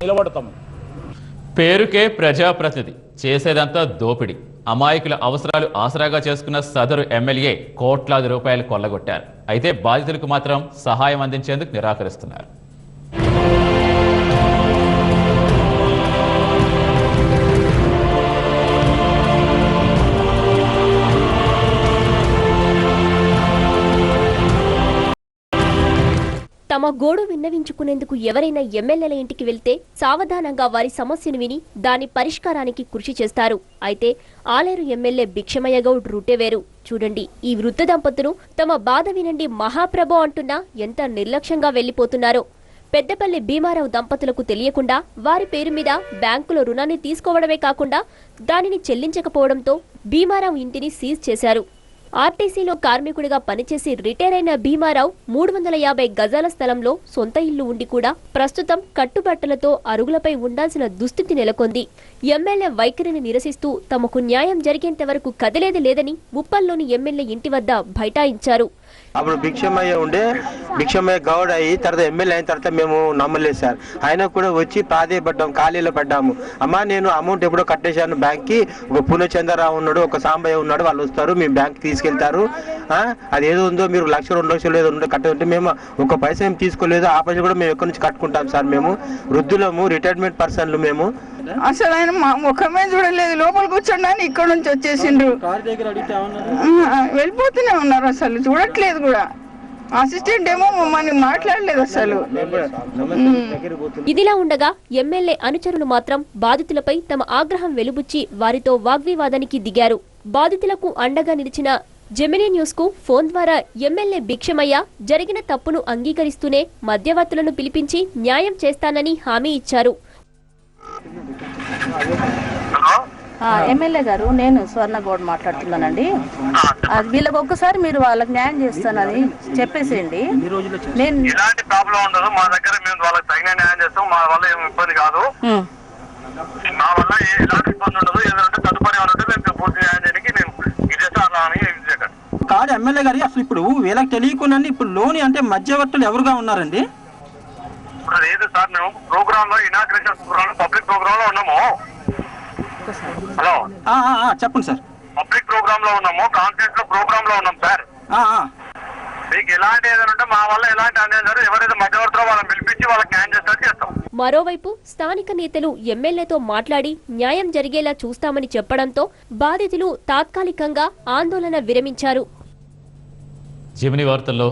నిలబడతాం. పేరుకే ప్రజాప్రతినిధి, చేసేదంతా దోపిడీ. అమాయకుల అవసరాలు ఆసరాగా చేసుకున్న సదరు ఎమ్మెల్యే కోట్లాది రూపాయలు కొల్లగొట్టారు. అయితే బాధితులకు మాత్రం సహాయం అందించేందుకు నిరాకరిస్తున్నారు. తమ గోడు విన్నవించుకునేందుకు ఎవరైనా ఎమ్మెల్యేల ఇంటికి వెళ్తే సావధానంగా వారి సమస్యను విని దాని పరిష్కారానికి కృషి చేస్తారు. అయితే ఆలేరు ఎమ్మెల్యే భిక్షమయ్య గౌడ్ రూటే వేరు. చూడండి, ఈ వృద్ధ దంపతులు తమ బాధ వినండి మహాప్రభు అంటున్నా ఎంత నిర్లక్ష్యంగా వెళ్లిపోతున్నారో. పెద్దపల్లి భీమారావు దంపతులకు తెలియకుండా వారి పేరు మీద బ్యాంకులో రుణాన్ని తీసుకోవడమే కాకుండా దానిని చెల్లించకపోవడంతో భీమారావు ఇంటిని సీజ్ చేశారు. ఆర్టీసీలో కార్మికుడిగా పనిచేసి రిటైర్ అయిన భీమారావు 350 గజాల స్థలంలో సొంత ఇల్లు ఉండి కూడా ప్రస్తుతం కట్టుబట్టలతో అరుగులపై ఉండాల్సిన దుస్థితి నెలకొంది. ఎమ్మెల్యే వైఖరిని నిరసిస్తూ తమకు న్యాయం జరిగేంత వరకు కదిలేది లేదని ఉప్పల్లోని ఎమ్మెల్యే ఇంటి వద్ద బైఠాయించారు. అప్పుడు భిక్షమయ్య ఉండే, భిక్షమయ్య గౌడ్ అయ్యి తర్వాత ఎమ్మెల్యే అయిన తర్వాత మేము నమ్మలేదు సార్. ఆయన కూడా వచ్చి ప్రాధేయపడ్డాము, ఖాళీలో పడ్డాము. అమ్మా నేను అమౌంట్ ఎప్పుడో కట్టేశాను బ్యాంక్కి, ఒక పూర్ణచంద్రరావు ఉన్నాడు, ఒక సాంబయ్య ఉన్నాడు, వాళ్ళు వస్తారు మీ బ్యాంక్ తీసుకెళ్తారు, అది ఏదో ఉందో మీరు 1 2 లక్షలు ఏదో ఉందో కట్టే, మేము ఒక పైసా ఏం తీసుకోలేదు, ఆ పైసా కూడా మేము ఎక్కడి నుంచి కట్టుకుంటాం సార్. మేము వృద్ధులము, రిటైర్మెంట్ పర్సన్లు మేము. అసలు ఆయన మా ముఖమే చూడలేదు, లోపల కూర్చోండి ఇక్కడ నుంచి వచ్చేసిండ్రు, వెళ్ళిపోతూనే ఉన్నారు, అసలు చూడట్లేదు కూడా. అసిస్టెంట్ ఏమో మమ్మల్ని మాట్లాడలేదు అసలు. ఇదిలా ఉండగా ఎమ్మెల్యే అనుచరులు మాత్రం బాధితులపై తమ ఆగ్రహం వెలుబుచ్చి వారితో వాగ్వివాదానికి దిగారు. బాధితులకు అండగా నిలిచిన జెమినీ న్యూస్ కు ఫోన్ ద్వారా ఎమ్మెల్యే భిక్షమయ్య జరిగిన తప్పును అంగీకరిస్తూనే మధ్యవర్తులను పిలిపించి న్యాయం చేస్తానని హామీ ఇచ్చారు. ఎమ్మెల్యే గారు, నేను స్వర్ణగౌడ్ మాట్లాడుతున్నానండి. వీళ్ళకి ఒక్కసారి మీరు వాళ్ళకి న్యాయం చేస్తానని చెప్పేసేయండి. నేను ఎలాంటి ప్రాబ్లం ఉండదు మా దగ్గర, మేము వాళ్ళకి తగిన న్యాయం చేస్తాం. మా వల్ల ఏం ఇబ్బంది కాదు, మా వల్ల ఎలాంటి ఇబ్బంది ఉండదు. ఏదంటే తదుపరి ఉంటే మేము పూర్తి న్యాయం చేయడానికి నేను కాదు ఎమ్మెల్యే గారు. అసలు ఇప్పుడు వీళ్ళకి తెలియకుండా ఇప్పుడు లోని అంటే మధ్యవర్తులు ఎవరుగా ఉన్నారండి? ఇప్పుడు లేదు సార్, మేము ప్రోగ్రామ్ లో ఇనాగ్రేషన్ ప్రోగ్రామ్ పబ్లిక్ ప్రోగ్రామ్ లో ఉన్నాము. హలో చెప్పండి సార్. పబ్లిక్ ప్రోగ్రామ్ లో ఉన్నాము, కాన్ఫరెన్స్ లో ప్రోగ్రామ్ లో ఉన్నాం సార్. మీకు ఎలాంటి ఏదంటే మా వల్ల ఎలాంటి అన్యాయం జరగదు, ఎవరైతే మధ్యవర్తిలో వాళ్ళని పిలిపించి వాళ్ళకి న్యాయం చేస్తారు చేస్తాం. మరోవైపు స్థానిక నేతలు ఎమ్మెల్యేతో మాట్లాడి న్యాయం జరిగేలా చూస్తామని చెప్పడంతో బాధితులు తాత్కాలికంగా ఆందోళన విరమించారు. జెమినీ వార్తల్లో